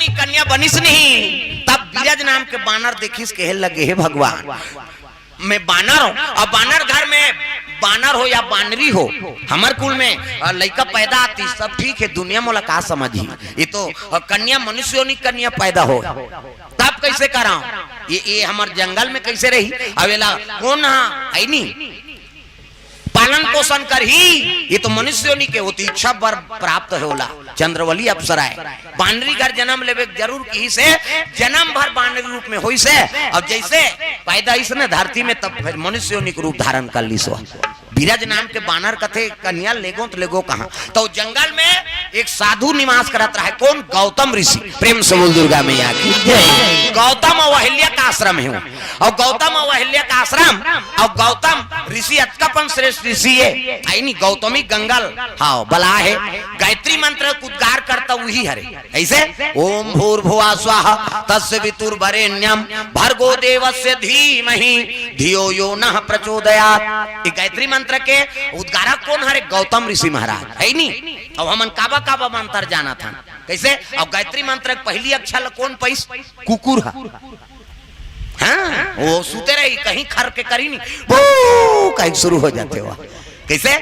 तनी कन्या बनिस नहीं। तब बीरज नाम के बानर देखिस कहे लगे हे भगवान मैं बानर हूँ और बानर घर में बानर हो या बानरी हो हमार कुल में लड़का पैदा आती सब ठीक है, दुनिया मुलाकात समझी ये तो कन्या मनुष्य नहीं कन्या पैदा हो तब कैसे करा ये हमार जंगल में कैसे रही अवेला कौन आई नहीं पालन पोषण कर ही ये तो मनुष्य नहीं के वो तो इच्छा बर प्राप्त होला चंद्रवली अप्सरा है बानरी घर जन्म लेवे जरूर की से जन्म भर बानरी रूप में होई से अब जैसे पैदा इसने धरती में तब फिर मनुष्य के रूप धारण कर ली सो बीरज नाम के बानर कथे कन्या लेगो तो लेगो कहाँ तो जंगल में एक साधु निवास करत रहा कौन गौतम ऋषि प्रेम से बोल दुर्गा मैया की गौतम और अहिल्या का आश्रम है और गौतम और अहिल्या का आश्रम और गौतम ऋषि अतकापन श्रेष्ठ ऋषि है आई नहीं गौतमी गंगल हाँ बला है गायत्री मंत्र उद्गार करता वही हरे ऐसे ओम भूर्भुवः स्वाहा तस्य वितुर्वरेण्यं भर्गो देवस्य धीमहि धियो यो नः प्रचोदयात्। ये गायत्री मंत्र के उद्गारक कौन हरे गौतम ऋषि महाराज है नहीं अब हमन काबा काबा मंत्र जाना था कैसे अब गायत्री मंत्र पहली अक्षर कौन पैस कुकुर हाँ वो सुते रही कहीं खर के करी नहीं वो कहीं शुरू हो जाते हुआ कैसे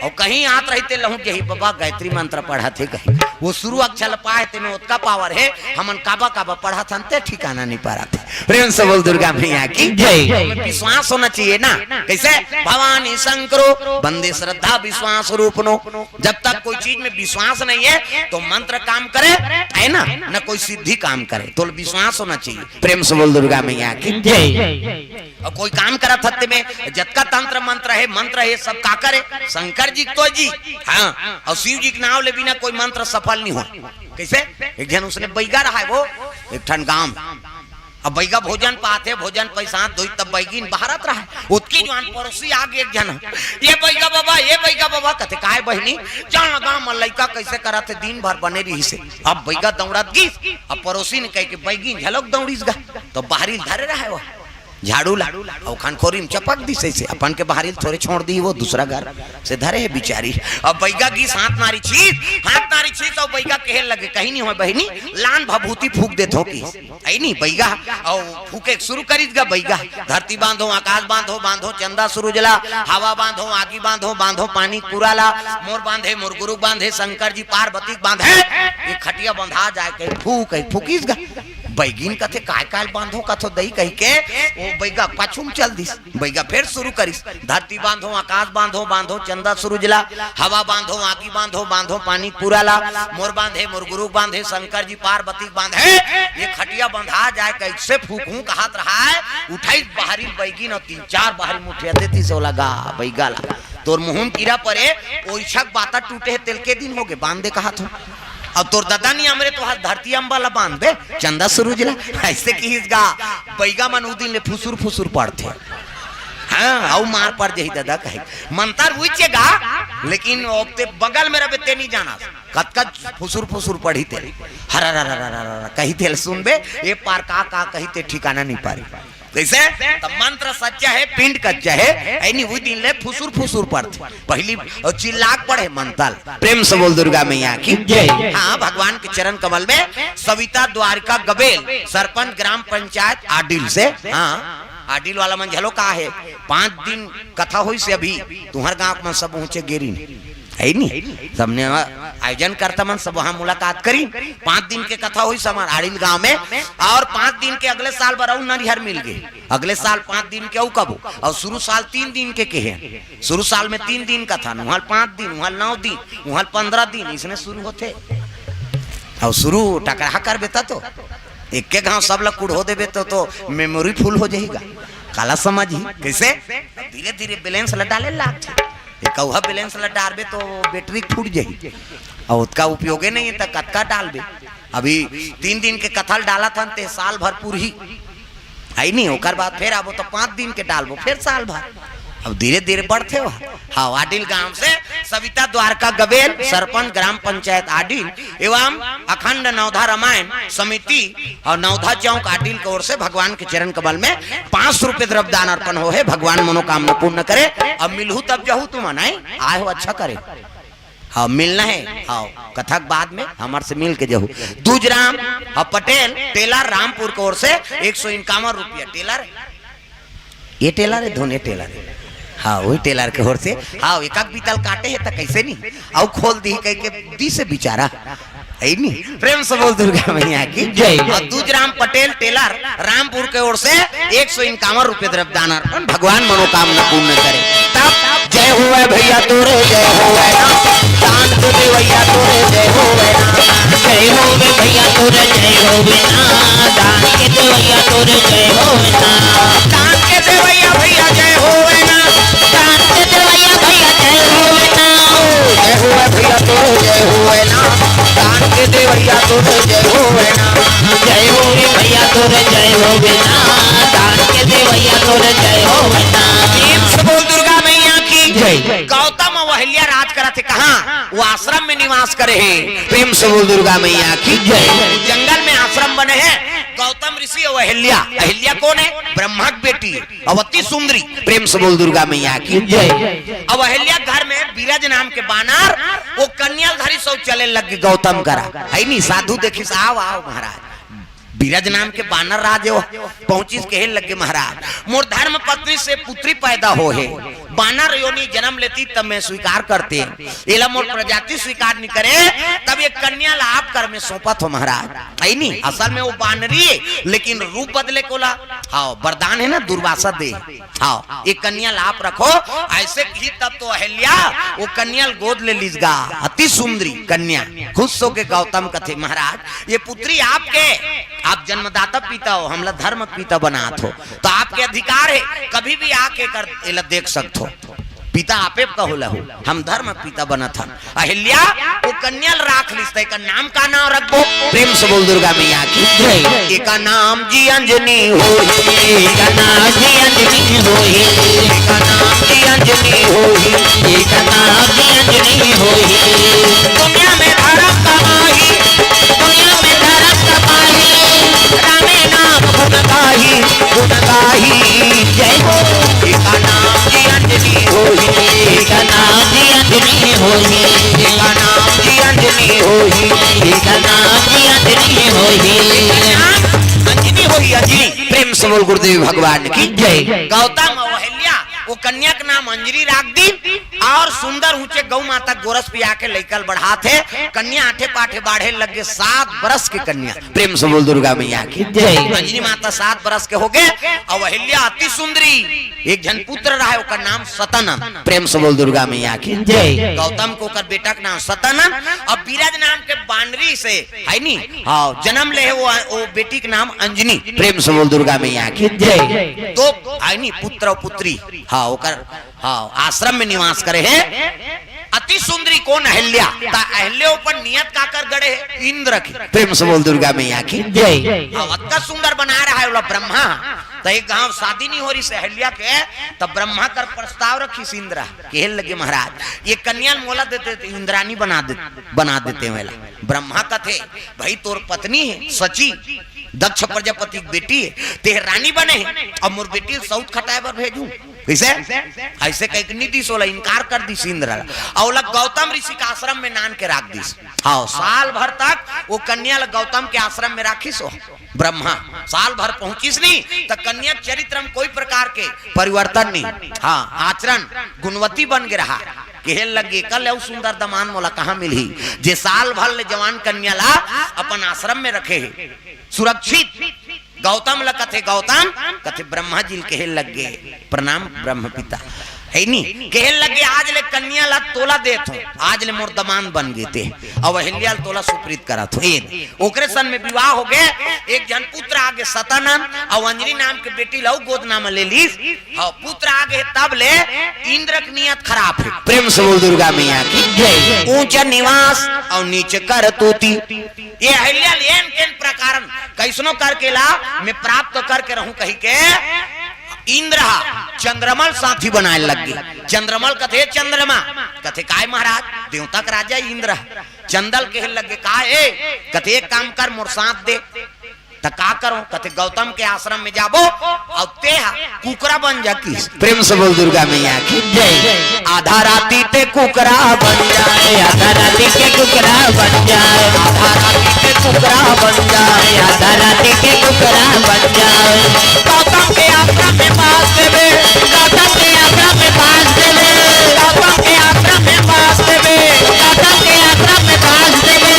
और कहीं आत रहते लहू यही बाबा गायत्री मंत्र पढ़ा थे कहीं वो शुरू अक्षर पाए थे में उतना पावर है हमन काबा काबा पढ़ा था ते ठिकाना नहीं पा रहा थे प्रेम से बोल दुर्गा मैया की जय। विश्वास होना चाहिए ना कैसे भवानी शंकरो बंदे श्रद्धा विश्वास रूपनो जब तक कोई चीज में विश्वास नहीं है तो मंत्र काम करे है ना न कोई सिद्धि काम करे तो विश्वास होना चाहिए प्रेम से बोल दुर्गा मैया की जय। और कोई काम करा थत्ते में जतका तंत्र मंत्र है सब का करे शंकर जी तो जी हाँ और शिव जी के नाम ले बिना कोई मंत्र सफल नहीं हो कैसे एक जन उसने बैगा रहा है वो एक ठन गांव अब बैगा भोजन पाते भोजन पैसा दो तब बैगिन बाहरत रहा है उसकी जवान पड़ोसी आगे एक जन ये बैगा बाबा कहते काय बहनी जान लगा मल्लिका कैसे करा थे दिन भर बने रही से अब बैगा दौड़त गीस अब पड़ोसी ने कह के बैगिन झलक दौड़ीस गा तो बाहरी धरे रहा है वो झाड़ू लाड़ू और खानखोरी में चपक दी से अपन के बाहरी थोड़े छोड़ दी वो दूसरा घर से धरे है बिचारी अब बैगा की हाथ नारी चीज और बैगा कहे लगे कहीं नहीं हो बहनी लान भभूति फूक देते हो की आई नहीं बैगा और फूके शुरू करी बैगा धरती बांधो आकाश बांधो चंदा सूरजला हवा बांधो आगी बांधो पानी कुराला मोर बांधे मोर गुरु बांधे शंकर जी पार्वती बांधे ये खटिया बंधा जाए कहीं फूकीस गा बैगिन कथे काय बांधो कथो दही कही के वो बैगा पाछुम चल दिस बैगा फिर शुरू करिस धरती बांधो आकाश बांधो चंदा सूरजला हवा बांधो आगी बांधो पानी पुराला मोर बांधे मोर गुरु बांधे शंकर जी पार्वती बांधे ये खटिया बंधा जाए कैसे फूकू कहत रहा है उठाई बाहरी बैगिन और 3-4 बाहरी मुठिया देती से लगा बैगा ला तोर मुंह कीड़ा परे ओइछक बाता टूटे तेल के दिन हो गए बांध दे कहा था अब तोर दादा नहीं हमरे तो हाथ धरती अम्बाला बांध बे चंदा सूरजला ऐसे की गा बैगा मन उदिन ले फुसुर पड़ते हाँ आओ मार पड़ जही दादा कहे मंतर हुईचेगा लेकिन ओपते बगल में रबे ते नहीं जाना कत फुसुर पढ़ी ते हरा कही थे सुन बे ये पार का कही ते ठिकाना नहीं पारी कैसे तो मंत्र सच्चा है पिंड कच्चा है ऐनी वो दिन ले फुसुर पड़ते पहली चिल्लाक पड़े मंतल प्रेम से बोल दुर्गा मैया की जय। हाँ भगवान के चरण कमल में सविता द्वारिका गबेल सरपंच ग्राम पंचायत आडिल से हाँ आडिल वाला मन झलो का है 5 दिन कथा हुई से अभी तुम्हारे गांव में सब पहुंचे गेरी है नहीं सबने आयोजन करता मन सब वहां मुलाकात करी 5 दिन के कथा हुई समार आड़िल गांव में और 5 दिन के अगले साल बराऊ नरिहर मिल गए अगले साल 5 दिन के कब और शुरू साल 3 दिन के हैं शुरू साल में 3 दिन का था वहां 5 दिन वहां 9 दिन वहां 15 दिन इसने शुरू होते और शुरू टकरा कर बेता तो एक के गांव सब लोग कुड़ हो देवे तो मेमोरी फुल हो जाएगा काला समझ ही कैसे धीरे धीरे बैलेंस डाले लाग कौहा बैलेंस डालबे तो बैटरी फूट जाए और उसका उपयोग नहीं है तो कतका डालबे अभी 3 दिन के कथल डाला था ते साल भर पूरी आई नहीं होकर बाद फिर अब तो 5 दिन के डालबो फिर साल भर अब धीरे धीरे बढ़ते हो हाँ आडिल गांव से सविता द्वारका गबेल सरपंच ग्राम पंचायत आडिल एवं अखंड नवधा रामायण समिति और नवधा चौक आडिल की ओर से भगवान के चरण कमल में 5 रुपए द्रव्यदान अर्पण हो है भगवान मनोकामना पूर्ण करे अब मिलहू तब जहू तुम आए हो अच्छा करे हाँ मिलना है, हाँ कथक बाद में हमारे से मिल के जहू। दूजराम हाँ पटेल टेलर रामपुर की ओर से 151 रुपया। टेलर ये टेलर है, धोने टेलर है, हाँ वही टेलर के ओर से। हाँ एक बीतल काटे है तो कैसे नहीं और खोल दी कह के दी से बिचारा है नहीं। प्रेम से बोल दुर्गा मैया की जय। और दूजराम पटेल टेलर रामपुर के ओर से 151 रुपये द्रव्य दान अर्पण। भगवान मनोकामना पूर्ण करे। तब जय हुए भैया तोरे जय हुए ना, दान तो दे भैया तोरे जय हुए ना, जय होवे भैया तोरे जय होवे ना, दान के दे भैया तोरे जय होवे ना, दान के दे भैया भैया जय होवे ना, दान के दे भैया भैया जय होवे ना, जय हुए भैया तोरे जय होवे ना, दान के दे भैया तोरे जय होवे ना, जय होवे भैया तोरे जय होवे ना, दान के दे भैया तोरे जय होवे ना। बोल दुर्गा मैया की जय। गौतम और अहिल्या राज करा थे कहाँ? वो आश्रम में निवास करे हैं। प्रेम से बोल दुर्गा मैया की जय। जंगल में आश्रम बने हैं गौतम ऋषि और अहिल्या। अहिल्या कौन है? ब्रह्मा की बेटी अवती सुंदरी। प्रेम से बोल दुर्गा मैया की जय। अब अहिल्या घर में बीरज नाम के बानर वो कन्याधारी सब चले लग गौतम करा है नहीं। साधु देखी आओ आओ महाराज, बीरज नाम के बानर राज पहुंची कहे लगे महाराज मोर धर्म पत्नी से पुत्री पैदा हो है। बानर योनि जन्म लेती तब मैं स्वीकार करते एला मोर प्रजाति स्वीकार नहीं करे तब ये कन्या लाभ कर में सौंपत हो महाराज है नहीं। असल में वो बानरी है लेकिन रूप बदले को ला। हाँ वरदान है ना दुर्वासा दे। हाँ ये कन्या लाभ रखो ऐसे की तब तो अहिल्या वो कन्या गोद ले लीजगा। अति सुंदरी कन्या खुश हो के गौतम कथे महाराज ये पुत्री आपके, आप जन्मदाता पिता हो, हमला धर्म पिता बनात हो तो आपके अधिकार है कभी भी आके कर एला देख सकते हो। पिता आपे कहला हो, हम धर्म पिता बनत हम। अहिल्या वो कन्या राख लिस्ते का नाम का नाम रखबो। प्रेम से बोल दुर्गा मैया की जय। एक नाम जी अंजनी होई, एक नाम जी अंजनी होई, एक नाम जी अंजनी होई, एक नाम जी अंजनी होई। दुनिया में धर्म कमाई, दुनिया में धर्म कमाई, रामे नाम गुण गाही, गुण गाही जय हो। एक नाम जी अंजनी होई, एक नाम जी अंजनी होई, एक नाम जी अंजनी होई, एक नाम जी अंजनी होई, अंजनी होई अंजनी। प्रेम से बोल गुरुदेव भगवान की जय। गौतम और अहिल्या वो कन्या का नाम अंजनी राख दी और सुंदर ऊंचे गौ माता गोरस पिया के लेकर बढ़ा थे। कन्या आठे पाठे बाढ़े लगे 7 बरस की कन्या। प्रेम से बोल दुर्गा मैया की जय। अंजनी माता 7 बरस के हो गए और अहिल्या अति सुंदरी एक जन पुत्र रहा है उसका नाम सतानंद। प्रेम से बोल दुर्गा मैया की जय। गौतम को कर बेटा का नाम सतानंद और बीरज नाम के बानरी से है नी हाँ जन्म ले वो बेटी का नाम अंजनी। प्रेम से बोल दुर्गा मैया की जय। तो है नी पुत्र और पुत्री हाँ ओकर हाँ आश्रम में निवास करे हैं। अति सुंदरी कौन? अहिल्या। अहिल्या ऊपर नियत का कर गड़े है इंद्र की। प्रेम से बोल दुर्गा मैया की जय। अत्ता सुंदर बना रहा है ब्रह्मा। तो एक गांव शादी नहीं हो रही से अहिल्या के तब ब्रह्मा कर प्रस्ताव रखी इंद्रा कहे लगे महाराज ये कन्या मोला देते इंद्रानी बना देते वेला। ब्रह्मा कथे भाई तोर पत्नी है सची दक्ष प्रजापति की बेटी है ते रानी बने और मोर बेटी साउथ खटाए पर भेजू कैसे ऐसे कई नीति सोला इनकार कर दी इंद्रा और गौतम ऋषि के आश्रम में नान के राख दी। हाँ साल भर तक वो कन्या गौतम के आश्रम में राखिस हो। ब्रह्मा साल भर पहुंचिस नहीं तो कन्या चरित्र में कोई प्रकार के परिवर्तन नहीं। हाँ आचरण गुणवती बन के रहा कहे लगे कल सुंदर दमान मोला कहाँ मिली जे साल भर ले जवान कन्या ला अपन आश्रम में रखे सुरक्षित। गौतम ल कथे गौतम कथे ब्रह्मा जी कहे लगे प्रणाम ब्रह्म पिता है नहीं कहे लगे आज ले कन्या ला तोला देत हो आज ले मोर दमान बन गए थे और अहिल्या तोला सुप्रीत करा थो। ओकरे सन में विवाह हो गए। एक जन पुत्र आगे सतानंद और अंजनी नाम के बेटी लऊ गोद नाम ले ली और पुत्र आगे तब ले इंद्र की नियत खराब है। प्रेम से बोल दुर्गा मैया की जय। ऊंचा निवास और नीचे कर तोती ये अहिल्या लेन केन प्रकार कैसनो करके ला मैं प्राप्त करके रहूं कही के इंद्र चंद्रमल साथी बनाए लग गई। चंद्रमल कथे चंद्रमा कथे काय महाराज देवता का राजा इंद्र चंदल कहे लगे का कथे एक काम कर मोर साथ दे तो का करो कहते गौतम के आश्रम में जाबो और ते कुकरा बन जा किस प्रेम से बोल दुर्गा मैया की जय। आधा राती ते कुकरा बन जाए, आधा राती के कुकरा बन जाए, आधा राती के कुकरा बन जाए, आधा राती के कुकरा बन जाए। गौतम के आश्रम में बास देवे, गौतम के आश्रम में बास देवे, गौतम के आश्रम में बास देवे, गौतम के आश्रम में बास देवे।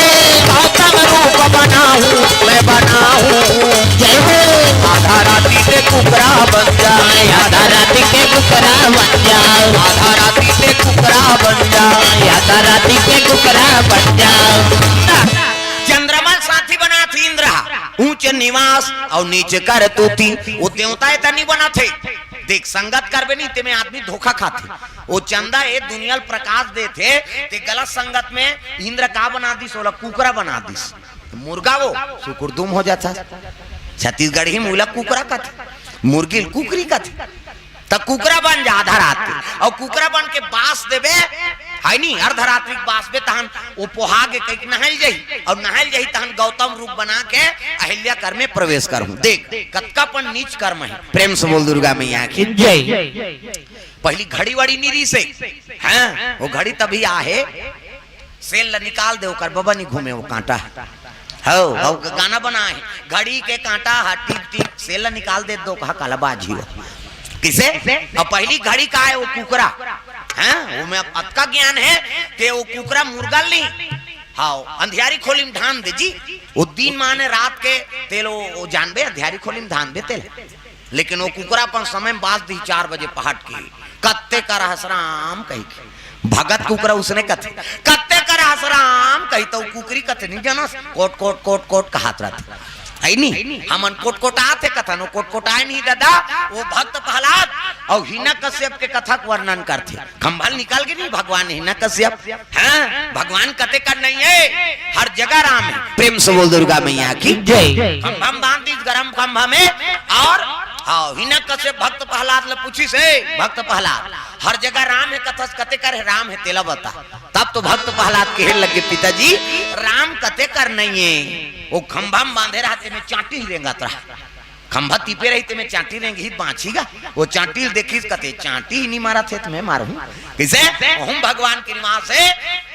गौतम रूप बनाऊं मैं बनाऊं जय हो। आधा राती के कुकरा बन जाए, आधा राती के कुकरा बन जाए, आधा राती के कुकरा बन जाए, आधा राती के कुकरा बन जाए। चंद्रमा साथी बना थी इंद्र, ऊंच निवास और नीचे कर तूती। वो देवता है तनी बना थे। देख संगत करबे नहीं ते में आदमी धोखा खाते। वो चंदा ये दुनिया प्रकाश दे थे ते गलत संगत में इंद्र का बना दी सोला कुकरा बना दी। मुर्गा वो सुकुरदुम हो जाता। छत्तीसगढ़ी मूला कुकरा कथ, मुर्गी कुकरी कथ। तब कुकरा बन जा आधा रात और कुकरा बन के बास देवे है नी अर्धरात्रि बास बे तहन वो पोहा के कहीं नहल जाई और नहल जाई तहन गौतम रूप बना के अहिल्या कर में प्रवेश करूं। देख कतकापन नीच कर्म है। प्रेम से बोल दुर्गा मैया की जय। पहली घड़ी वड़ी निरी से हैं वो घड़ी तभी आहे सेल निकाल दे ओकर बबा नहीं घूमे वो कांटा हो गाना बनाए घड़ी के कांटा टिक टिक सेल निकाल दे दो कहा काला बाजी हो किसे। और पहली घड़ी का है वो कुकरा हैं वो में अतका ज्ञान है कि वो कुकरा मुर्गा नहीं हाँ अंधियारी खोली में धान दे जी। वो दिन माने रात के तेलो वो जानबे अंधियारी खोली में धान दे तेल। लेकिन वो कुकरा अपन समय में बास दी 4 बजे पहाड़ की कत्ते कर हसराम कही भगत कुकरा उसने कथे कत्ते कर हसराम कही तो कुकरी कथे नहीं जाना कोट कोट कोट कोट कहात रहते नहीं हमन कोट कोट आते कथन वो कोट कोट आए नहीं दादा। वो भक्त प्रहलाद और हिना कश्यप के कथा का वर्णन करते। खंभल निकल गए नहीं भगवान हिना कश्यप हैं भगवान कथे कर नहीं है हर जगह राम है। प्रेम से बोल दुर्गा मैया की जय। खंभम बांध दी गरम खंभा में और हाँ हिना कश्यप भक्त प्रहलाद ले पूछी से भक्त प्रहलाद हर जगह राम है कथस कते कर राम है तेला बता। तब तो भक्त प्रहलाद कहे लगे पिताजी राम कते कर नहीं है वो खंभा में बांधे रहते में चांटी ही रेंगा रहा खंभा तीपे रहते में चांटी रेंगी बाँचीगा वो चांटी देखी कते चांटी ही नहीं मारा थे तुम्हें मारू किसे हम भगवान की निवास से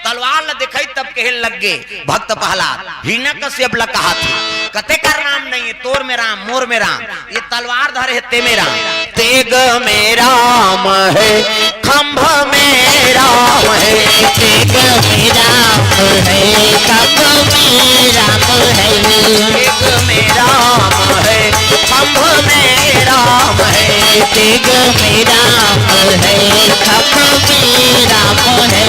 तलवार ल दिखाई तब कहे लग गए भक्त प्रहलाद हिना कश्यप ल कहा था कते कर राम नहीं है तोर में राम मोर में राम ये तलवार धरे है ते में राम तेग में राम है खंभ में राम है तेग में राम है खंभ में राम है तेग में राम है खंभ में राम है तेग में राम है खंभ में राम है।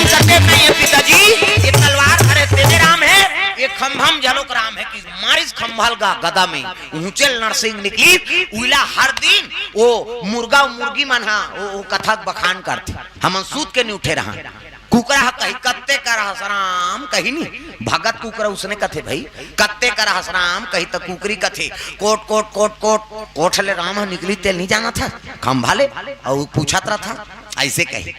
सत्य नहीं है पिताजी ये तलवार धरे तेरे राम है ये खंभम झलोक राम है कि मारिस खंभल का गदा में ऊंचे नरसिंह निकली उला हर दिन वो मुर्गा मुर्गी मन वो कथा बखान करते हम सूत के नहीं उठे रहा कुकरा कही कत्ते कर हसराम कही नहीं भगत कुकरा उसने कथे भाई कत्ते कर हसराम कही तो कुकरी कथे कोट कोट कोट कोट कोट ले राम निकली तेल नहीं जाना था खंभाले और पूछत रहा था ऐसे कही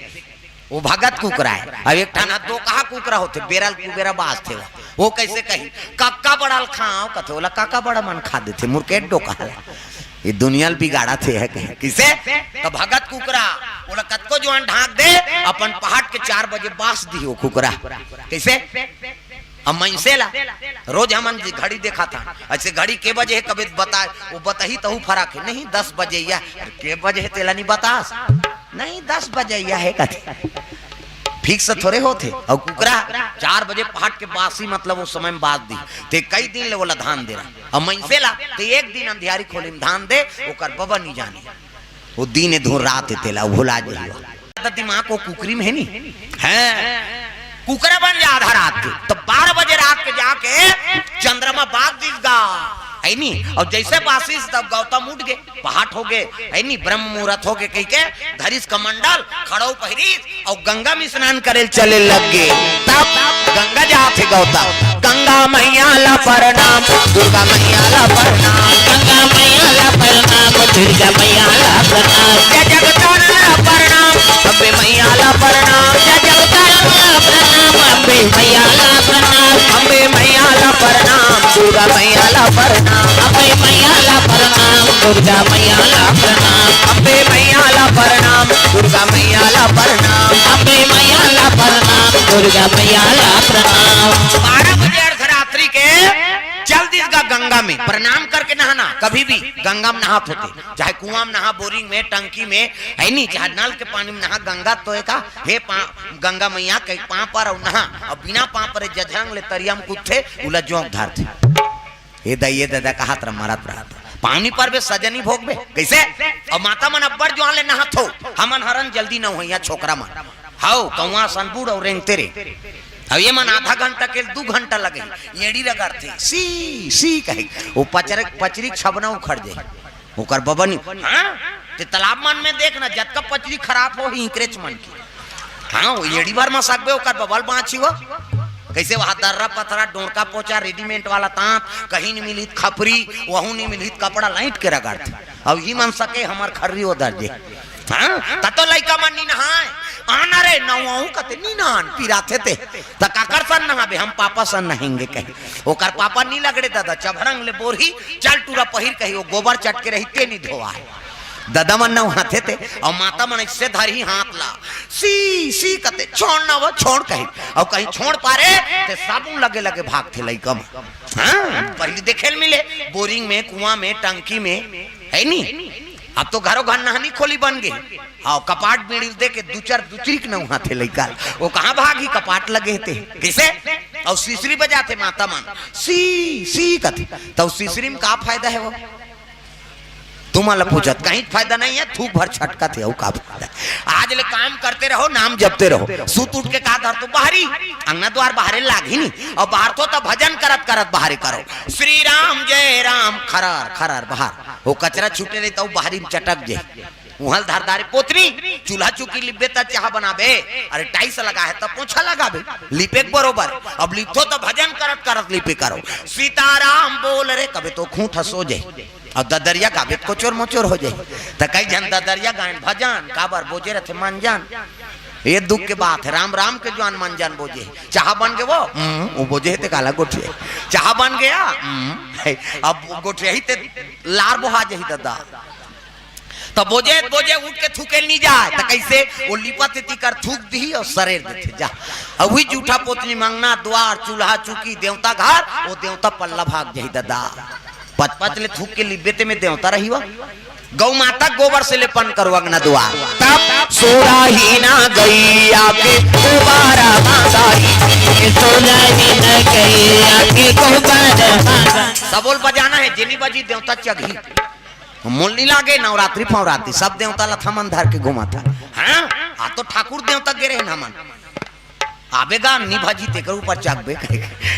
वो भगत कुकरा है। अब एक ठाना दो कहा कुकरा होते बेरल कुबेरा बास थे वो कैसे कही काका बड़ा खाओ कथे बोला काका बड़ा मन खा देते मुर्केट डोका ये दुनिया बिगाड़ा थे है कहीं किसे तो भगत कुकरा बोला कत को जो ढाक दे अपन पहाड़ के 4 बजे बास दी हो कुकरा कैसे अब मनसेला रोज हम घड़ी देखा था ऐसे घड़ी के बजे है कभी बता वो बताही तो फर्क है नहीं 10 बजे या के बजे है तेला नहीं बता नहीं 10 बजे या है कथे फिक्स थोड़े होते और कुकरा 4 बजे पहाड़ के बासी मतलब वो समय में बात दी ते कई दिन ले बोला धान दे रहा और मनसेला ते एक दिन अंधियारी खोली में धान दे ओकर बबा नहीं जाने वो दिन धुर रात तेला भुला जाइए दिमाग को कुकरी में है नहीं है कुकरा बन जा आधा रात के तो 12 बजे रात के जाके चंद्रमा बाग दिख गा है नी और जैसे बासिस तब गौतम उठ गए पहाड़ हो गए है नी ब्रह्म मुहूर्त हो गए कही के धरिस कमंडल खड़ो पहिरीस और गंगा में स्नान करे चले लग गए। तब गंगा जाते गौतम गंगा मैया ला प्रणाम दुर्गा मैया ला प्रणाम गंगा मैया ला प्रणाम दुर्गा मैया ला प्रणाम जय जगतारा प्रणाम अम्बे मैया ला प्रणाम जय जगतारा प्रणाम अम्बे मैया ला प्रणाम अम्बे मैया ला प्रणाम दुर्गा मैया ला प्रणाम, अम्बे मैया ला प्रणाम, दुर्गा मैया ला प्रणाम, अम्बे मैया ला प्रणाम, दुर्गा मैया ला प्रणाम, अम्बे मैया ला प्रणाम, दुर्गा मैया ला प्रणाम। 12 बजे अर्धरात्रि के जल्दी गंगा में प्रणाम करके नहाना। कभी भी गंगा में नहात होते, चाहे कुआं में नहा, बोरिंग में, टंकी में, है नहीं, चाहे नल के पानी में नहा, गंगा तो एक हे गंगा मैया के पाँव पर और नहा, और बिना पाँव पर जझंग ले तरियम कुत्थे उला जोंक धारते। ये दादा का हाथ मारत रहा पानी पर बे सजनी भोग बे कैसे। और माता मन अब्बर जो ले नहात हो, हमन हरन जल्दी न हो यहाँ छोकरा मन हाउ कौआ सनपुर और रेंगते रे। अब ये मन आधा घंटा के 2 घंटा लगे येड़ी रगड़ते सी सी कहे वो पचरी छबना उखड़ जाए ओकर बबनी। हाँ ते तालाब मन में देखना जतका पचरी खराब हो ही इंकरेज मन की। हाँ वो येड़ी भर में सकबे ओकर बबल बाँची हो कैसे वहाँ दर्रा पथरा डोरका पोचा रेडीमेड वाला तांत कहीं नहीं मिली खपरी वहू नहीं मिली कपड़ा लाइट के रगड़ते। अब ही मन सके हमार खर्री हो दर्जे। हाँ तो लइका मन नी नहाए आना रे नौऊ कते नी नहान पिराथे ते त काकर सन नहाबे हम पापा सन नहेंगे कहे ओकर पापा नी लगड़े दादा चभरंग ले बोरही चल टूरा पहिर कही वो गोबर चटके रही नी धोआ दादा मन नहाते थे और माता मन इससे धरी हाथ ला सी सी कते छोड़ ना वो छोड़ कहे और कहीं छोड़ पारे ते साबुन लगे लगे भागते लइका। हाँ पहले देखे मिले बोरिंग में, कुआं में, टंकी में, है नी। अब तो घरों घर नहानी खोली बन गए। हाँ कपाट बीड़ी दे के दूचरी न वहां थे लइका वो कहाँ भागी कपाट लगे थे किसे और सीसरी बजाते माता मन सी सी कथे तो सीसरी में का फायदा है वो तुम्हारा पूछत कहीं फायदा नहीं है थूक भर छटका थे का फायदा। आज ले काम करते रहो नाम जपते रहो सूत उठ के का धर तो बाहरी अंगना द्वार बाहरे लाग ही नहीं और बाहर तो भजन करत करत बाहरे करो श्री राम जय राम खरार खरार बाहर वो कचरा छूटे नहीं तो बाहरी चटक जाए वहां धारदारी पोतरी चूल्हा चुकी लिपे तो चाह बनाबे अरे टाइस लगा है तब पोछा लगाबे लिपे बरोबर अब लिपो तो भजन करत करत लिपे करो सीताराम बोल रे कभी तो खूंट हसो जाए और ददरिया गावे को चोर मोचोर हो जाए तो कई जन ददरिया गायन भजन काबर बोझे रहे मन जान ये दुख के बात है राम राम के जवान मन जान बोझे चाह बन गए वो बोझे थे काला गोठिए चाह बन गया अब गोठिया ही ते लार बोहा जही दादा तो बोझे बोझे उठ के थूके नहीं जाए तो कैसे वो लिपत कर थूक दी और सरेर देते जा अब वही जूठा पोतनी मंगना द्वार चूल्हा चुकी देवता घर वो देवता पल्ला भाग जही दादा पच ले थूक के लिबेते में देवता रही हुआ गौ माता गोबर से लेपन करो अंगना द्वार तब सोरा ही ना गई आके दोबारा मांगाई सोना ही न गई आके दोबारा मांगा सबोल बजाना है जिनी बजी देवता चघी मोलनी लागे नवरात्रि फवरात्रि सब देवता लथमन धर के घुमा था। हाँ तो ठाकुर देवता गिरे ना मन आवेगा निभाजी तेकर ऊपर चाकबे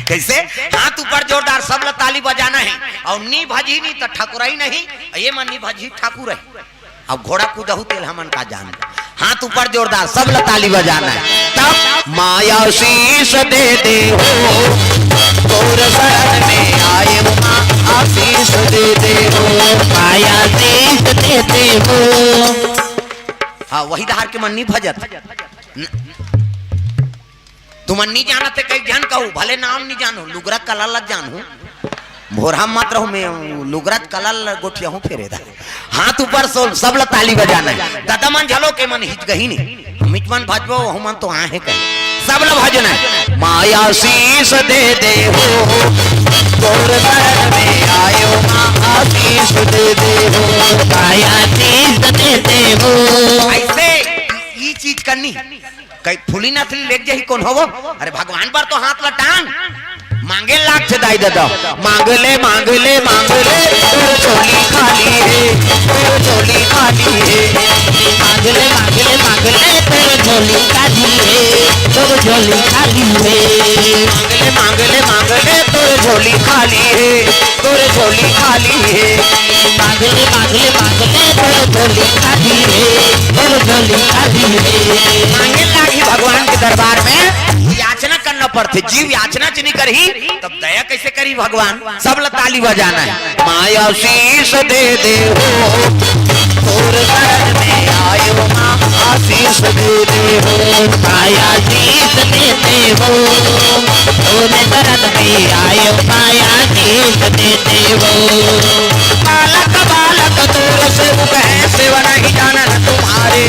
कैसे हाथ ऊपर जोरदार सब ताली बजाना है और निभाजी नहीं तो ठाकुराई नहीं ये मन निभाजी ठाकुर है। अब घोड़ा कूदहू तेल हमन का जान हाथ ऊपर जोरदार सब ताली बजाना है तब माया शीश दे दे हो तोर शरण में आए मां आशीष दे दे हो माया शीश दे दे हो। हाँ वही धार के मन नहीं भजत तुम नहीं जाना थे कई जान कहूँ भले नाम नहीं जानो लुगरा कला लग जानू भोरा मत रहो मैं लुगरा कला गोठिया हूँ फेरे दा हाथ ऊपर सोल सब ताली बजाना है दादा मन झलो के मन हिच गही नहीं मिच मन भजबो मन तो आहे कहीं सब भजना है माया शीश दे दे हो तोर शरण में आयो मां आशीष दे दे हो माया शीश दे दे हो। ऐसे ये चीज करनी कई फुली नथली लेक जही कौन हो अरे भगवान पर तो हाथ लटांग मांगे लाख से दाई दादा मांग ले तेरे झोली खाली है तेरे झोली खाली है मांग ले तेरे झोली खाली है तेरे झोली खाली है मांग ले तेरे झोली खाली है तेरे झोली खाली है मांग ले तेरे झोली खाली है तेरे झोली खाली है। मांगे लागी भगवान के दरबार में याचना करना पड़ते जीव याचना च नहीं करी तब दया कैसे करी भगवान सब ताली बजाना है माया शीश दे दे हो तोर शरण में आयो मां आशीष दे दे हो माया शीश दे दे हो तोरे शरण में आयो माया आशीष देते हो। बालक बालक तोर सेवक है सेवा नहीं जानन तुम्हारे,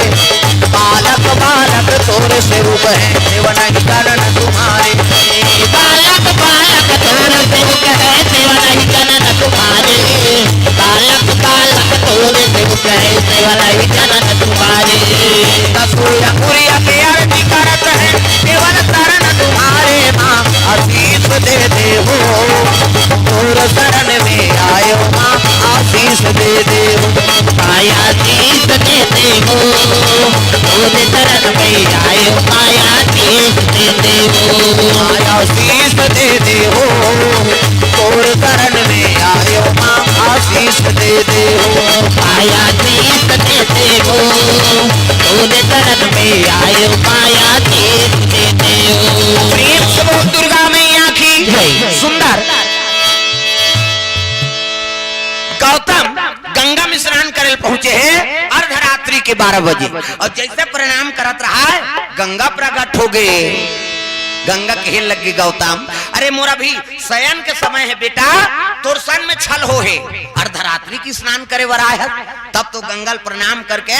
बालक बालक तोर सेवक है सेवा नहीं जानन तुम्हारे, बालक बालक तोर सेवक है सेवा नहीं जानन तुम्हारे, बालक बालक तोर सेवक है सेवा नहीं जानन तुम्हारे। सूर्य सूर्य के आरती करत है केवल शरण तुम्हारे, माँ आशीष दे दे हो तोर शरण में आयो, माँ आशीष दे दे हो, आशीष देते हो तोरे शरण में आयो, आशीष देते हो। आशीष दे दे हो तोर शरण में आयो, माँ आशीष दे दे हो, आशीष देते हो तोरे शरण में आयो, आशीष देते हो। प्रेम से बोल दुर्गा मैया की जय। सुंदर गौतम गंगा में स्नान करे पहुंचे हैं अर्धरात्रि के 12 बजे, और जैसे प्रणाम करत रहा है गंगा प्रकट हो गए। गंगा कहे लगे गौतम, अरे मोरा भी शयन के समय है बेटा, तोर सन में छल हो है, अर्धरात्रि की स्नान करे वरा है। तब तो गंगा प्रणाम करके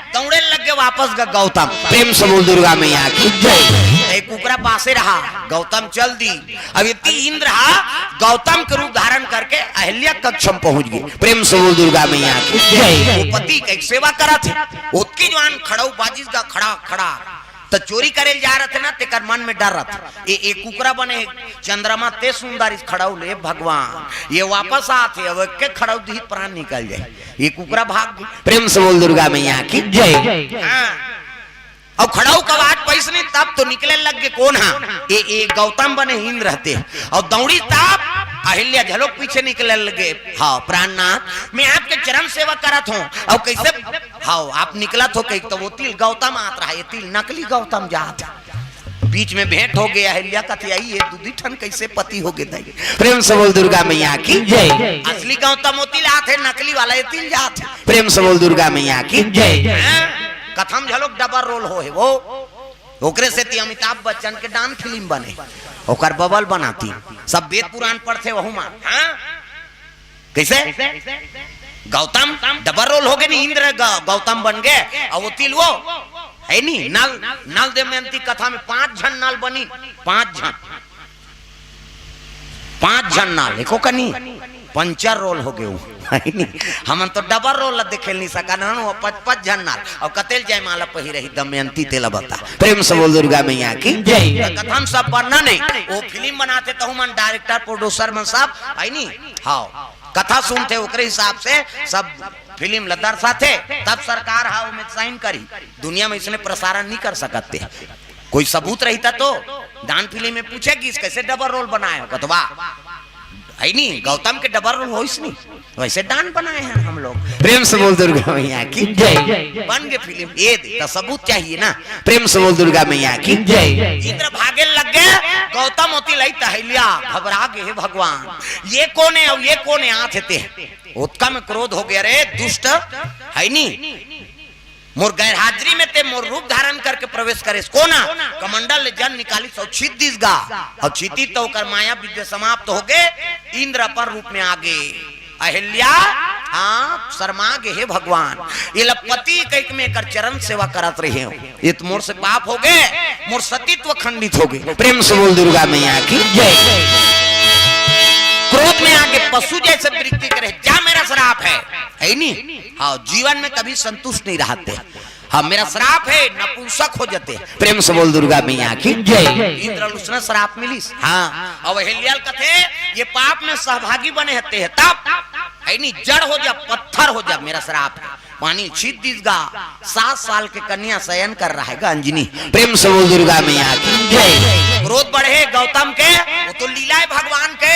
दौड़े लगे वापस गौतम। प्रेम से बोल दुर्गा मैया की जय। एक कुकरा पासे रहा, गौतम चल दी। अब इतनी इंद्र रहा, गौतम के रूप धारण करके अहिल्या कक्ष में पहुंच गए। प्रेम से बोल दुर्गा मैया की जय। पति की सेवा करा थे, उसकी जवान खड़ाऊ बाजिश का खड़ा खड़ा तो चोरी करे जा रहे थे ना, तेकर मन में डर रहा था। ये कुकरा बने चंद्रमा ते सुंदर इस खड़ाऊ ले भगवान, ये वापस आते अब के खड़ाऊ दी प्राण निकल जाए, ये कुकरा भाग गई। प्रेम से बोल दुर्गा मैया की जय। अब खड़ाऊ का आवाज पैसने तब तो निकले लग गए कौन हा, ये गौतम बने हिंद रहते और दौड़ी तब अहिल्या झलोक पीछे निकले लगे। हाँ प्राणनाथ मैं आपके चरण सेवा करत हूँ, और कैसे हाँ आप निकलत हो कहीं तो वो तिल गौतम आत रहा, ये तिल नकली गौतम जात। बीच में भेंट हो गया, अहिल्या कथी आई ये दूधी ठन कैसे पति हो गए। प्रेम से बोल दुर्गा मैया की जय। असली गौतम तिल आत है, नकली वाला ये तिल जात है। प्रेम से बोल दुर्गा मैया की जय। कथम झलोक डबल रोल हो है वो, ओकरे से ती अमिताभ बच्चन के डांस फिल्म बने, ओकर बबल बनाती, सब वेद पुराण पढ़ते वहु मां। कैसे गौतम डबल रोल हो गए, इंद्र गौतम बन गए, और वो तिल वो है नी नल नल दमयंती कथा में 5 जन नल बनी, 5 जन नल एको कनी पंचर रोल हो गए। हम तो डबल रोल देखे नहीं सका ना, 5 जन नाल और कतेल जय माला पही रही दमयंती तेला बता। प्रेम से बोल दुर्गा मैया की जय। कथम सब बनना नहीं, वो फिल्म बनाते तो मन डायरेक्टर प्रोड्यूसर मन सब है नी, हाँ कथा सुनते ओकरे हिसाब से सब फिल्म दर्शाते, तब सरकार हाँ में साइन करी। दुनिया में इसने प्रसारण नहीं कर सकते, कोई सबूत रहता तो डांस फिल्म में पूछेगी कैसे डबल रोल बनाए हो, कतवा है नहीं गौतम के डबल रोल हो इसने वैसे डांस बनाए हैं हम लोग। प्रेम से बोल दुर्गा मैया की जय। बन गए फिल्म, ये तो सबूत चाहिए ना। प्रेम से बोल दुर्गा मैया की जय। इंद्र भागे लग गए, गौतम होती लाई तहलिया घबरा गए, भगवान ये कौन है और ये कौन है आते थे। उत्का में क्रोध हो गया, रे दुष्ट है नी मोर गैर हाजिरी में ते मोर रूप धारण करके प्रवेश करे कोना, कमंडल ले जन निकाली सौ छित दिस गा, और छिती तो कर माया विद्या समाप्त हो गए, इंद्र अपर रूप में आगे। अहिल्या हाँ शर्मा गे हे भगवान, ये लपति कई में कर चरण सेवा करत रहे हो, ये तो मोर से पाप हो गए, मोर सतीत्व खंडित हो गए। प्रेम से बोल दुर्गा मैया की जय। क्रोध में आगे पशु जैसे वृत्ति करे, जा मेरा श्राप है नहीं, हाँ जीवन में कभी संतुष्ट नहीं रहते, हाँ मेरा श्राप है नपुंसक हो जाते। प्रेम से बोल दुर्गा मैया की जय। इंद्र उसने श्राप मिलिस, हाँ और अहिल्याल कथे ये पाप में सहभागी बने हते है, तब है नहीं जड़ हो जा पत्थर हो जा, मेरा श्राप है पानी छीत दीसगा। 7 साल के कन्या शयन कर रहा है अंजनी। प्रेम से बोल दुर्गा मैया की जय। क्रोध बढ़े गौतम के, वो तो लीला है भगवान के,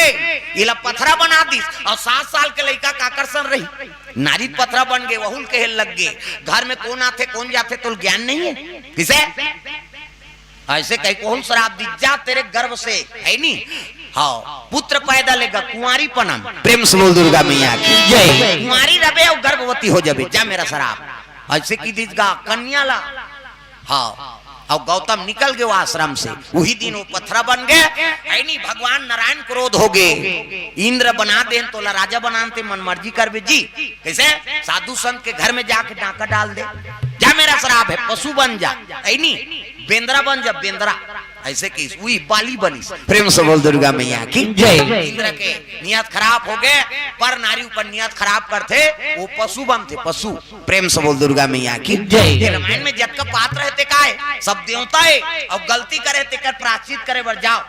ये पथरा बना दी, और 7 साल के लड़का का आकर्षण रही, नारी पथरा बन गए, वहुल के लग गए। घर में कौन आते कौन जाते तो ज्ञान नहीं है किसे, ऐसे कहीं कौन शराब दी जा तेरे गर्भ से है नी, हाँ पुत्र पैदा लेगा कुंवारी पनम। प्रेम से बोल दुर्गा मैया की जय। कुंवारी रबे और गर्भवती हो जाबे, जा मेरा शराब ऐसे की दीजगा कन्या ला, हाँ और गौतम निकल गए वो आश्रम से। वही दिन वो पत्थरा बन गए। ऐनी भगवान नारायण क्रोध हो गए, इंद्र बना दे तो राजा बनाते मन मर्जी कर जी। कैसे साधु संत के घर में जाके डाका डाल दे, जा मेरा शराब है पशु बन जा, ऐनी बेंद्रा बन जा बेंद्रा। ऐसे की हुई बाली बनी। प्रेम से बोल दुर्गा मैया की जय। इंद्र के नियत खराब हो गए, पर नारी ऊपर नियत खराब करते, वो पशु बनते पशु। प्रेम से बोल दुर्गा मैया की जय। रामायण में जब का पात्र रहते का है सब देवता है, और गलती करे ते कर प्रायश्चित करे बर जाओ,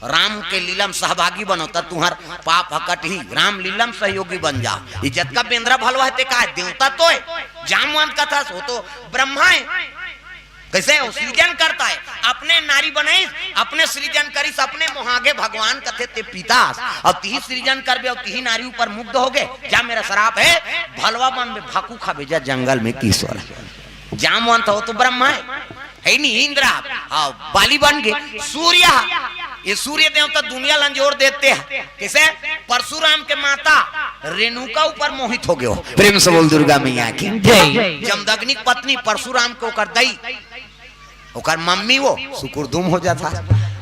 राम के लीलम सहभागी बनो त तुहर पाप हकट ही, राम लीलम सहयोगी बन जाओ। इज्जत का बेंद्रा भलवा है का देवता तो है, जामवंत कथा हो तो ब्रह्मा है। कैसे वो सृजन करता है, अपने नारी बनाई अपने सृजन करीस, अपने मोहागे भगवान कथे ते पिता और तीही सृजन करबे और तीही नारी ऊपर मुग्ध हो गए। जा मेरा शराब है भलवा बन में भाकू खा भेजा जंगल में किशोर। जामवंत हो तो ब्रह्मा है नहीं, इंद्रा हाँ बाली बन गए। सूर्य, ये सूर्य देवता दुनिया लंजोर देते हैं। कैसे परशुराम के माता रेणुका ऊपर मोहित हो गए। प्रेम से बोल दुर्गा मैया की जय। जमदग्नि पत्नी परशुराम को कर दई, ओकर मम्मी वो सुकुरदुम हो जाता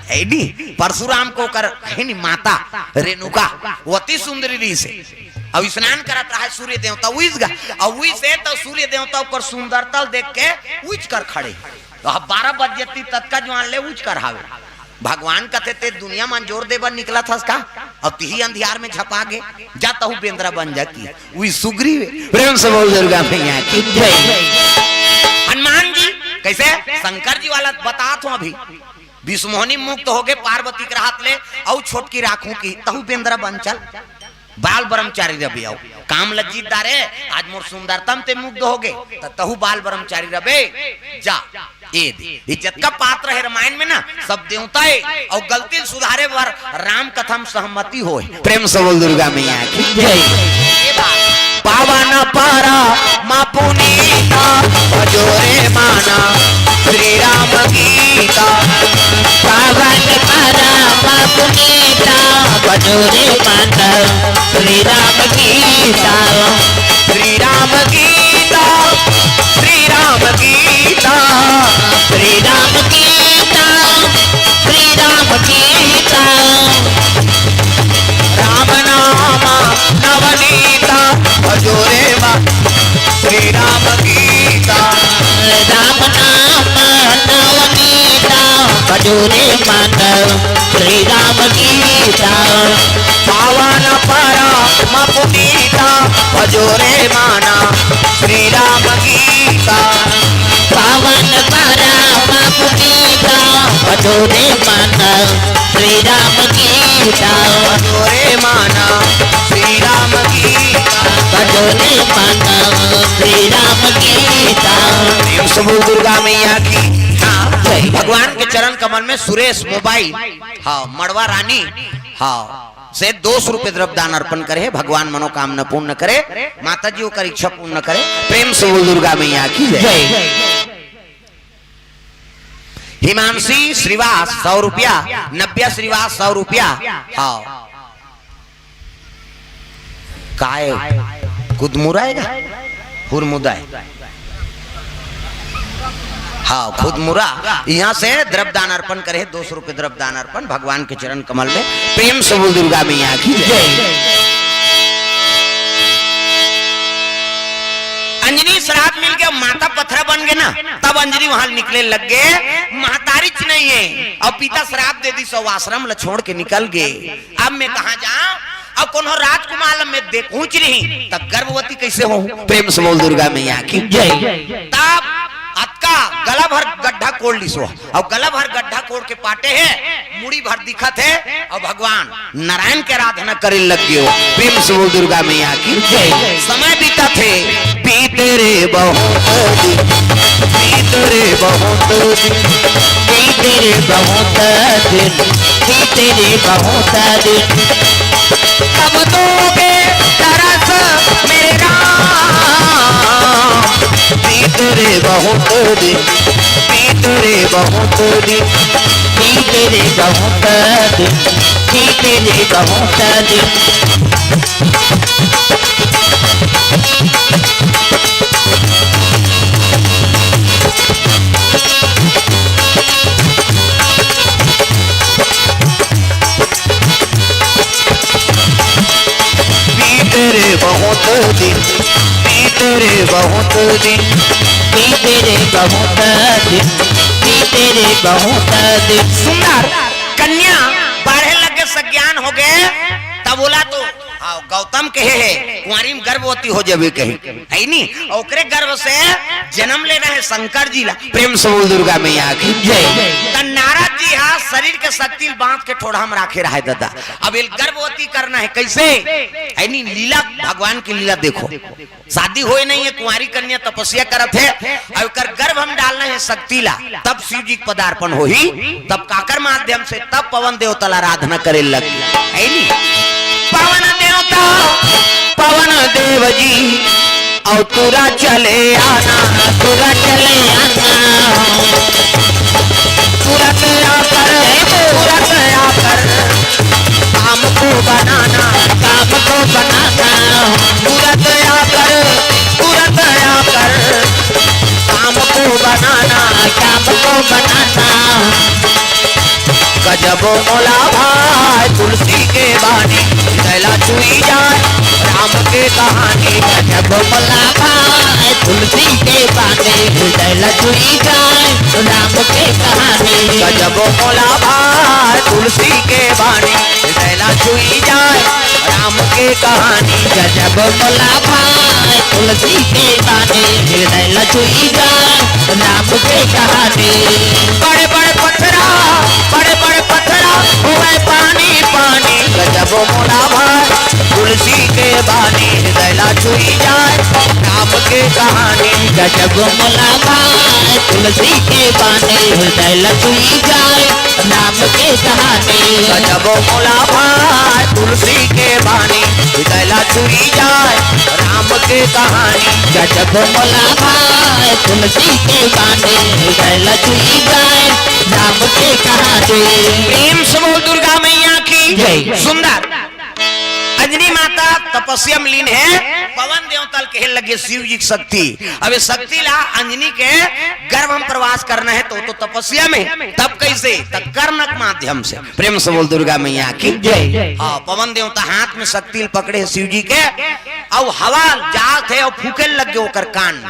है नी। परशुराम को कर है नी माता रेणुका वो अति सुंदरी से अब स्नान करत रहा है सूर्य देवता उइस गा, और उइस से तो सूर्य देवता ऊपर सुंदरता देख के उइच कर खड़े। तो अब 12 बजे तत्का जवान ले उच कर हावे। भगवान कहते ते दुनिया में जोर देवर निकला था उसका, अब तीही अंधियार में छपा गे जाता हूँ बेंद्रा बन जाती वही सुग्री। प्रेम से बोल दुर्गा मैया की जय। हनुमान जी कैसे शंकर जी वाला बता तो अभी विष्णुमोहनी मुक्त हो गए, पार्वती के हाथ ले और छोटकी राखू की तहु बेंद्रा बन चल बाल ब्रह्मचारी रबे आओ काम लज्जित दारे आज मोर सुंदरतम ते मुग्ध हो गए तहु बाल ब्रह्मचारी रबे जा। इज्जत का पात्र है रामायण में ना, सब देवता है और गलती सुधारे वर राम कथम सहमति हो। प्रेम से बोल दुर्गा मैया की जय। पावन पारा मा पुनीता भजोरे माना श्री राम गीता। पावन पारा मा पुनीता भजोरे माना श्री राम गीता। श्री राम गीता, श्री राम गीता, श्री राम गीता, श्री राम गीता। राम नाम नवनीता भजोरे मा श्री राम गीता। राम नाम नवनीता भजोरे माना श्री राम गीता। पावन परम पुनीता भजोरे माना श्री राम गीता। पावन परम पुनीता भजोरे माना श्री राम गीता। भजोरे माना श्री राम गीता। भजोरे माना श्री राम गीता। प्रेम से बोल दुर्गा मैया की हाँ। भगवान के चरण कमल में सुरेश मोबाइल हाँ मड़वा रानी हाँ से 200 रुपए द्रव्यदान अर्पण करे, भगवान मनोकामना पूर्ण करे, माता जी का इच्छा पूर्ण करे। प्रेम से बोल दुर्गा मैया की जय। हिमांशी श्रीवास 100 रुपया, नव्या श्रीवास 100 रुपया हाँ काय खुद मुराएगा हुरमुदाय हाँ खुद मुरा यहाँ से द्रव्यदान अर्पण करे 200 रुपए द्रव्यदान अर्पण भगवान के चरण कमल में। प्रेम से बोल दुर्गा मैया की जय। अंजनी श्राप मिल गया, माता पत्थरा बन गए ना, तब अंजनी वहां निकले लग गए। महतारिच नहीं है और पिता श्राप दे दी, सो आश्रम ल छोड़ के निकल गए। अब मैं कहा जाऊं, अब कौन राजकुमार में देखूं नहीं तब गर्भवती कैसे हो। प्रेम से बोल दुर्गा मैया की जय। तब अतका गला भर गड्ढा कोड़ लिसो और गला भर गड्ढा कोड़ के पाटे है, मुड़ी भर दिखत है और भगवान नारायण के आराधना करे लग गयो। प्रेम से बोल दुर्गा मैया की जय। समय बीता थे बीते रे बहुत दिन, बीते रे बहुत दिन, बीते रे बहुत दिन, बीते रे बहुत दिन। कब दोगे तरस मेरे राम, बीते रे बहुत दिन, बीते रे बहुत दिन, बीते रे बहुत दिन, बीते रे बहुत दिन। बीते रे बहुत दिन, बीते रे बहुत दिन, बीते रे बहुत दिन, बीते रे बहुत दिन। सुंदर कन्या बाढ़े लगे सज्ञान हो गए तब बोला तो हाँ गौतम कहे है कुंवारी में गर्भवती हो जावे कहे है नी ओकरे गर्भ से जन्म लेना है शंकर जी ला। प्रेम से बोल दुर्गा मैया की जय। त नारद जी हाँ शरीर के शक्ति बांध के ठोड़ा हम राखे रहा दादा। अब ये गर्भवती करना है कैसे है नी लीला भगवान की लीला देखो। शादी होए नहीं है कुंवारी कन्या तपस्या करत है और कर गर्भ हम डालना है शक्ति ला तब शिव जी पदार्पण हो ही तब काकर माध्यम से तब पवन देवता ला आराधना करे लगी है नी। पवन देवता पवन देव जी और तुरा चले आना, तुरा चले आना, तुरंत आकर काम को बनाना, काम को बनाना, तुरंत आकर काम को बनाना, काम को बनाना। गजब मोला भाई तुलसी के बानी दैला चुई जाए राम के कहानी। गजब मोला भाई तुलसी के बानी दैला चुई जाए राम के कहानी। गजब मोला भाई तुलसी के बानी दैला चुई जाए राम के कहानी। गजब मोला भाई तुलसी के बानी दैला चुई जाए राम के कहानी। बड़े बड़े पत्थरा हुए पानी पानी गजब मोला भाई तुलसी के बानी दैला चुई जाए राम के कहानी। गजब मोला भाई तुलसी के बानी दैला चुई जाए राम के कहानी। गजब मोला भाई तुलसी के बानी दैला चुई जाए राम के कहानी। गजब मोला भाई तुलसी के बानी दैला चुई जाए राम के कहानी। प्रेम से बोल दुर्गा मैया की जय। सुंदर अंजनी माता तपस्या में लीन है पवन देवतल कहे लगे शिव जी की शक्ति। अब शक्ति ला अंजनी के गर्भ हम प्रवास करना है तो तपस्या में तब कैसे तब कर्णक माध्यम से। प्रेम से बोल दुर्गा मैया की जय। हाँ पवन देवता हाथ में शक्ति पकड़े शिव जी के और हवा जात है और फूके लग गए ओकर कान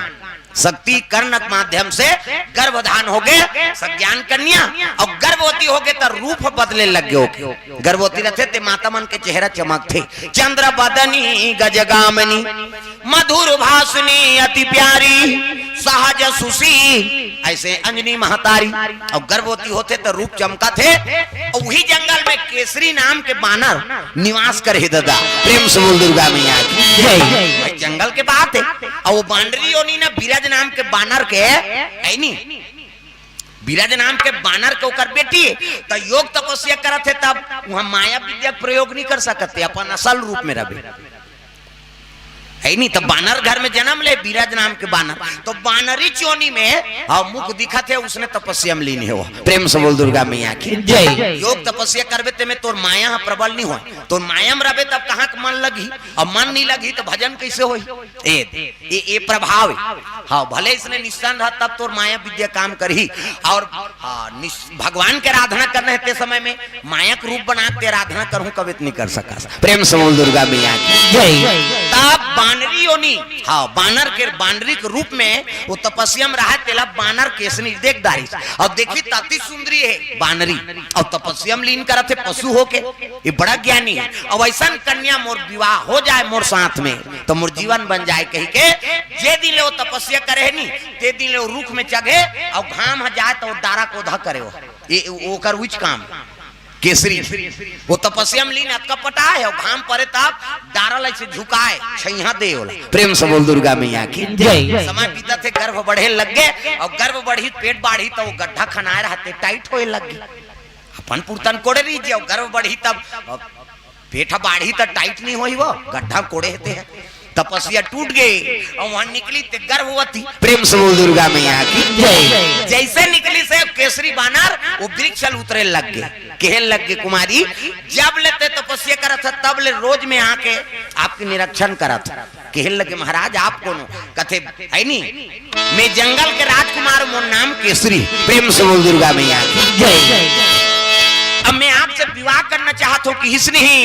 शक्ति कर्णक माध्यम से गर्भधान हो गए सज्ञान कन्या और गर्भवती हो गए तो रूप बदले लग गए। गर्भवती रहते थे माता मन के चेहरा चमक थे चंद्र बदनी गजगामनी मधुर भाषणी अति प्यारी सहज सुशी ऐसे अंजनी महतारी और गर्भवती होते तो रूप चमका थे और वही जंगल में केसरी नाम के बानर निवास करे दादा। प्रेम से बोल दुर्गा मैया की जय। जंगल के बात है और वो बानरी ओनी ना बिरज नाम के बानर के है नी बिरज नाम के बानर के ओकर बेटी तो योग तपस्या करत है तब वहां माया विद्या प्रयोग नहीं कर सकते अपन असल रूप में रहे है नहीं। तो बानर घर में जन्म ले बिरज नाम के बानर तो बानरी चोनी में मुख दिखा थे उसने तपस्या में लीन है वो। प्रेम से बोल दुर्गा मैया की जय। योग तपस्या करबे ते में तोर माया प्रबल नहीं हो तो माया में रहे तब कहाँ मन लगी और मन नहीं लगी तो भजन कैसे हो ये प्रभाव है। हाँ भले इसने निशान रहा तब तोर माया विद्या काम करी और भगवान के आराधना करने ते समय में माया के रूप बना के आराधना करूं कभी नहीं कर सका। प्रेम से बोल दुर्गा मैया की जय। तब बानरी ओनी हाँ बानरी के रूप में वो तपस्या में रहा तेला बानर केसनी देखदारी और देखी ताती सुंदरी है बानरी और तपस्या में लीन करते पशु होके ये बड़ा ज्ञानी है। और ऐसा कन्या मोर विवाह हो जाए मोर साथ में तो मोर जीवन बन जाए कही के जे दिन ले वो तपस्या करे नहीं ते दिन ले वो रुख में चढ़े और घाम जाए तो दारा को धा करे वो कर उच काम केसरी वो तपस्या में लीन अतका पटा है और घाम पड़े तब दारल ऐसे झुकाए छैया दे होला। प्रेम से बोल दुर्गा मैया की जय। समय बीता थे गर्भ बढ़े लग गए और गर्भ बढ़ी पेट बाढ़ी तो वो गड्ढा खनाए रहते टाइट होए लग गई अपन पुरतन कोड़े रही और गर्भ बढ़ी तब पेट बाढ़ी तो टाइट नहीं हुई वो गड्ढा कोड़े रहते हैं तपस्या टूट गई और वहां निकली ते गर्भवती। प्रेम से बोल दुर्गा मैया की जय। जैसे निकली से केसरी बानर वो वृक्ष उतरे लग गए कहने लग गए कुमारी जब लेते तपस्या करा था तब ले रोज में आके आपके निरीक्षण करा था। कहने लगे महाराज आप कौन कथे है नी मैं जंगल के राजकुमार मोर नाम केसरी। प्रेम से बोल दुर्गा मैया की जय। अब मैं आपसे विवाह करना चाहता हूँ कि इसने ही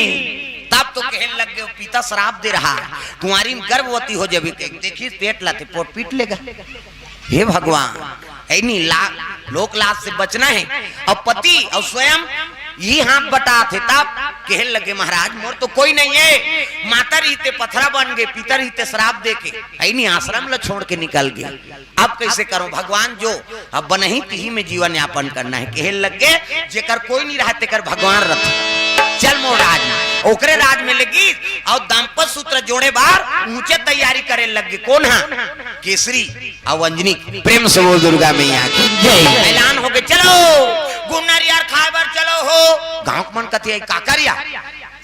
तब तो कहने लग गए पिता श्राप दे रहा है, तुम्हारी गर्भवती हो जाबी, देखिए पेट लाते पोट पीट लेगा। हे भगवान, ऐनी लोक लाज से बचना है। और पति और स्वयं ये हाथ बटा थे, तब कहने लगे महाराज मोर तो कोई नहीं है, माता रीते पथरा बन गए, पिता रीते श्राप दे के ऐनी आश्रम ला छोड़ के निकल गए। अब कैसे करूं भगवान, जो अब बनही तिही में जीवन यापन करना है। कहने लगे जेकर कोई नहीं रहते कर भगवान रथ चल मोर राज में, ओकरे राज में लगी और दाम्पत्य सूत्र जोड़े बार ऊंचे तैयारी करे लगे। कौन है? केसरी और अंजनी। प्रेम से बोल दुर्गा मैया की जय। ऐलान हो गए चलो गुन्नर यार खाबर चलो हो। गांव के मन कथी काकरिया।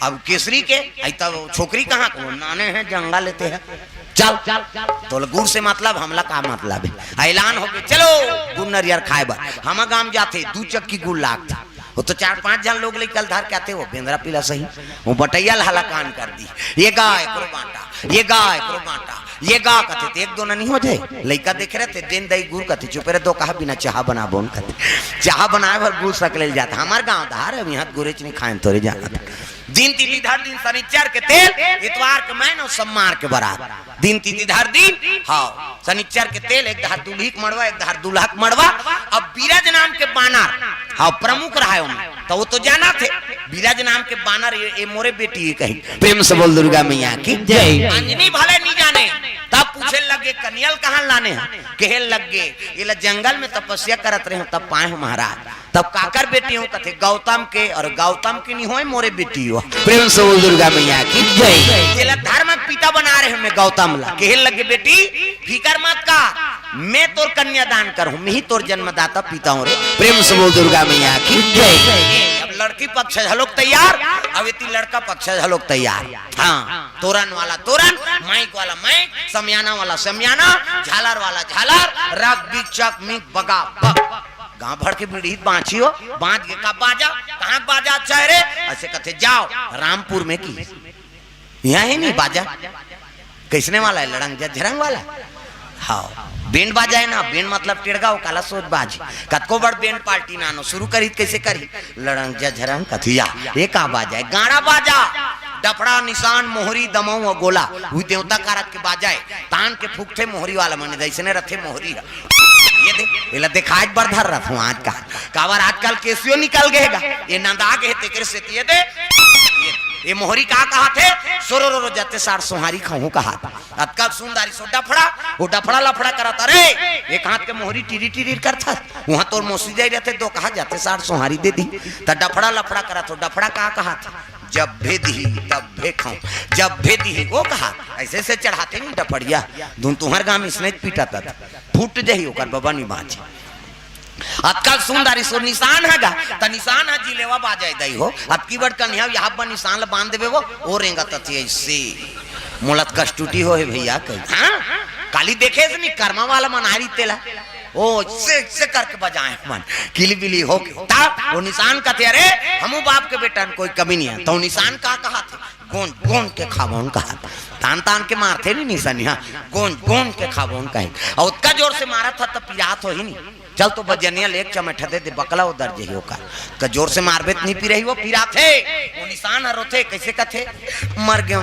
अब केसरी के तो छोकरी कहाँ को नाने हैं जंगा लेते हैं, चल तो गुड़ से मतलब हमला का मतलब है। ऐलान हो गए चलो गुन्नर यार खाबर। हम गांव जाते 2 चक्की गुड़ लागता, वो तो 4-5 जन लोग लेकर धार के आते, वो बेंद्रा पीला सही वो बटैया हला कान कर दी, ये गाय करो बांटा, ये गाय करो बांटा, ये गा कहते थे 1-2 नहीं हो जाए। लड़का देख रहे थे दिन दही गुड़ कहते चुप रहे 2 कहा बिना चाह बना बोन कहते चाह बनाए भर गुड़ सक ले जाता। हमारे गाँव धार है यहाँ गुरेच नहीं खाए थोड़े जाना था। दिन तिथिधर दिन शनिचर के तेल, इतवार के मैन और सोमवार के बारात। दिन तिथिधर दिन हाँ शनिचर के तेल, एक धार दूल्ही के मड़वा, एक धार दूल्हा के मड़वा। अब बीरज नाम के बानर हाँ प्रमुख रहा है, तो वो तो जाना थे बीरज नाम के बानर ये मोरे बेटी कही। प्रेम से बोल दुर्गा मैया की जय। अंजनी भले नहीं जाने, तब पूछे लगे कन्यल कहाँ लाने हैं। कहे लगे ये जंगल में तपस्या करत रहे, तब पाए हो महाराज। तब काकर बेटी हो कथे गौतम के, और गौतम की नहीं हो मोरे बेटी हो। प्रेम से बोल दुर्गा मैया की जय। धर्म पिता बना रहे हमें गौतम ला। कहे लगे बेटी फिकर मत का, मैं तोर कन्यादान करूं, मैं ही तोर जन्मदाता पिता हूं रे। प्रेम से बोल दुर्गा मैया की जय। अब लड़की पक्ष झलोक तैयार, अब इतनी लड़का पक्ष झलोक तैयार। हाँ तोरण वाला तोरण, माइक वाला माइक, समियाना वाला समियाना, झालर वाला झालर, रग बिचक मिक बगा गांव भर के बीड़ी बांची हो, बांध के का बाजा कहाँ बाजा चेहरे ऐसे कहते जाओ रामपुर में की यहाँ ही नहीं बाजा कैसने वाला है लड़ंग झरंग वाला। हाँ बैंड बाजा है ना, बैंड मतलब टेड़गांव काला सोच बाज कतको बड़ बैंड पार्टी नानो शुरू करी कैसे करी लड़ंग झरंग कथिया ये का बाजा है गाड़ा बाजा डफड़ा निशान मोहरी दमऊ और गोला हुई देवता कारक के बाजाए तान के फूकते मोहरी वाला मने जैसे रथे मोहरी ये देख दिखाई बरधर रथ हूँ आज का कावर आजकल केसियो निकल गएगा ये नंदा के तेकर से ये दे ये मोहरी कहा थे सोरो जाते सार सोहारी खाऊं कहा अतका सुंदरी सो डफड़ा वो डफड़ा लफड़ा करता रे एक हाथ के मोहरी टीरी टीरी करता वहां तो मौसी जाई रहते 2 कहा जाते सार सोहारी दे दी त डफड़ा लफड़ा करा तो डफड़ा कहा था जब भे दी तब भे खाऊं जब भे दी वो कहा ऐसे से चढ़ाते नहीं डफड़िया धुन तुम्हारे गांव में इसने पीटा था फूट जाही ओकर बाबा नहीं बाज अतकाल सुंदरी सो निशान हैगा त निशान है जिलेवा बाजाय दई हो अब की बड़ कन्या यहां पर निशान ल बांध देबे वो ओरेंगा तती ऐसे मुलत कष्टुटी हो है भैया कहीं हां काली देखे से नहीं कर्मा वाला मनारी तेला ओ से करके बजाए मन किली बिली हो ता वो निशान का थे अरे हमू बाप के बेटा कोई कमी नहीं है तो निशान का कहा थे गोन गोन के खाबोन कहा तान तान के मारते नहीं निशानिया गोन गोन के खाबोन कहीं और उसका जोर से मारा था तब पिरात हो ही नहीं चल तो बजनिया लेक चमैठा दे बकला उधर जही का जोर से मारबे नहीं पी रही वो पिरा थे वो निशान हरो थे कैसे कथे मर गयो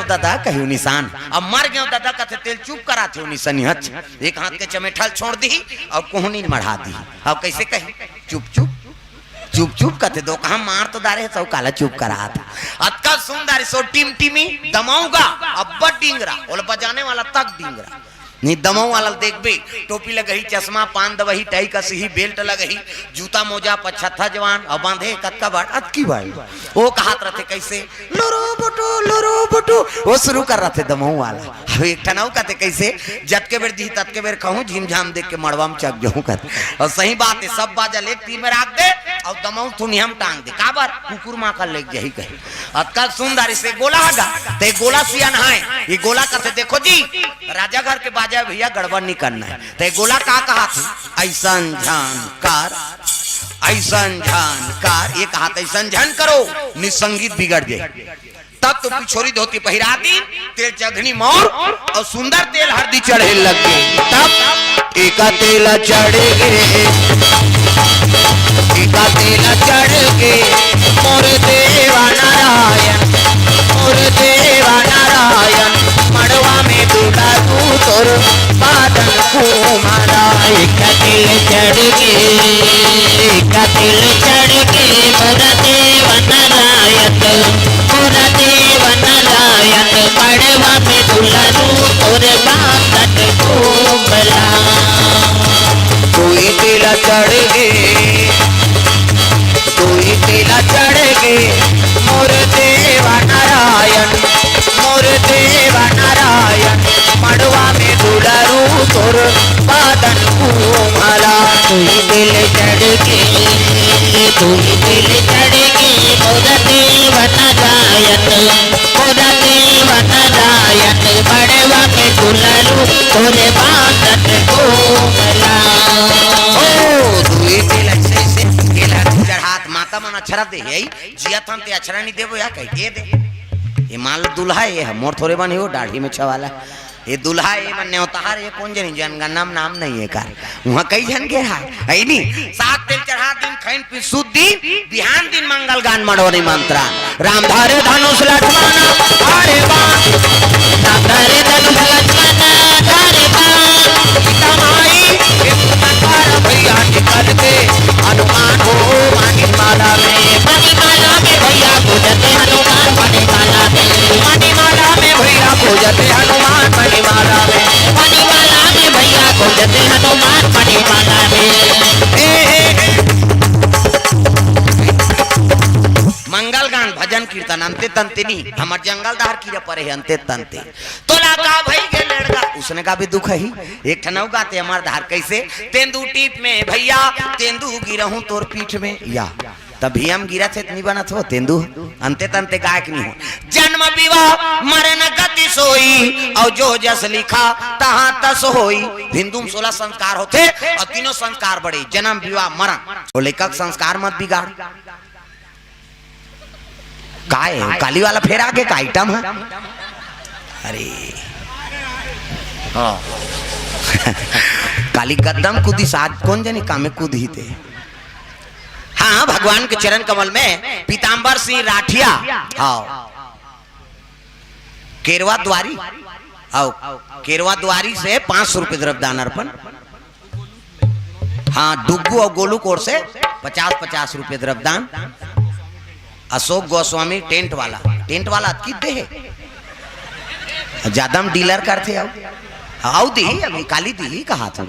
दादा कही निशान अब मर गयो दादा कथे तेल चुप करा थे निशानी हच एक हाथ के चमेठल छोड़ दी और कोहनी मढ़ा दी अब कैसे कही चुप चुप चुप चुप कहते 2 कहा मार तो दारे सब काला चुप करा था अतका सुंदर सो टीम टीमी दमाऊंगा अब्बा डिंगरा और बजाने वाला तक डिंगरा नहीं दमाऊ वाला देख बे टोपी लगही चश्मा पान दवही टाई कसही बेल्ट लगही जूता मोजा पछत्था जवान और बांधे कतका बाट अतकी भाई वो कहात रहते कैसे लोरो बटू वो शुरू कर रहे थे दमाऊ वाला अब एक ठनाऊ कहते कैसे जत के बेर दी तत के बेर कहूं झिमझाम देख के मड़वा में चक जाऊं कहते और सही बात है सब बाजा लेक तीर में रख दे और दमाऊ तू नियम टांग दे काबर कुकुर मां का लेक जही कही अतका सुंदर से गोला हगा ते गोला सिया नहाए ये गोला कहते देखो जी राजा घर के बाजा भैया गड़बड़ नहीं करना है तो गोला कहा थी ऐसन जानकार ये कहा था ऐसन झन करो निसंगीत बिगड़ जाए तब तो पिछोरी धोती पहिरा दी तेल चघनी मोर और सुंदर तेल हरदी चढ़े लग गए तब एका तेल चढ़ के मोर देवा नारायण कुमारा। कतिल चढ़ के मोरा देव नारायण मड़वा में दुल्हनू तोर बात घूमला। कोई तिला चढ़ गे मोर देवा नारायण मड़वा में दुलारू तोर बादन घूमला। तुई दिल चढ़ के मोरा देव नारायण मड़वा में दुल्हनू तोर बात घूमला। चढ़ात माता मन अक्षरा दे जिया थन ते अक्षरा नहीं देबो या कह के दे। ये मान लो दुल्हा ये है मोर थोड़े बन हो दाढ़ी में छवाला ये दुल्हा ये मन नेवतार ये कौन जनी जन का नाम नहीं है कार वहां कई जन के है नहीं। 7 दिन चढ़ा दिन खैन पिसुद्धी बिहान दिन मंगल गान मड़ोरी मंत्रा। राम धारे धनुष लक्ष्मण धारे बाण राम धारे धनुष लक्ष्मण धारे बाण सीता माई के पुकार भैया निकल के हनुमान हो मणिमाला में भैया पूजते हनुमान मणिमाला में भैया पूजते हनुमान मणिमाला में भैया पूजते हनुमान मणिमाला में। मंगल गान भजन कीर्तन अंते तंते नहीं हमार जंगल दहार कीड़ा परे है अंते तंते तो लाका भाई के लड़का उसने का भी दुख है एक ठनौ गाते हमार दहार कैसे तेंदू टीप में भैया तेंदू गिरहूं तोर पीठ में या तभी हम गिरा थे नहीं बना थो तेंदू अंते तंते गायक नहीं हो। जन्म विवाह मरण गति सोई और जो जस लिखा तहां तस होई। हिंदू में 16 संस्कार होते और तीनों संस्कार बड़े जन्म विवाह मरण और लेखक संस्कार मत बिगाड़ काय काली वाला फेर आगे का आइटम है। अरे काली कदम कूदी साथ कौन जानी कामे कूद ही थे। हाँ भगवान के चरण कमल में पीताम्बर सिंह राठिया हाँ केरवा द्वारी से 500 रुपए द्रव्यदान अर्पण। हाँ डुग्गू और गोलू कोर से 50-50 रुपए द्रव्यदान। अशोक गोस्वामी टेंट वाला कितने है ज्यादा हम डीलर करते आओ दी अभी काली दी कहा था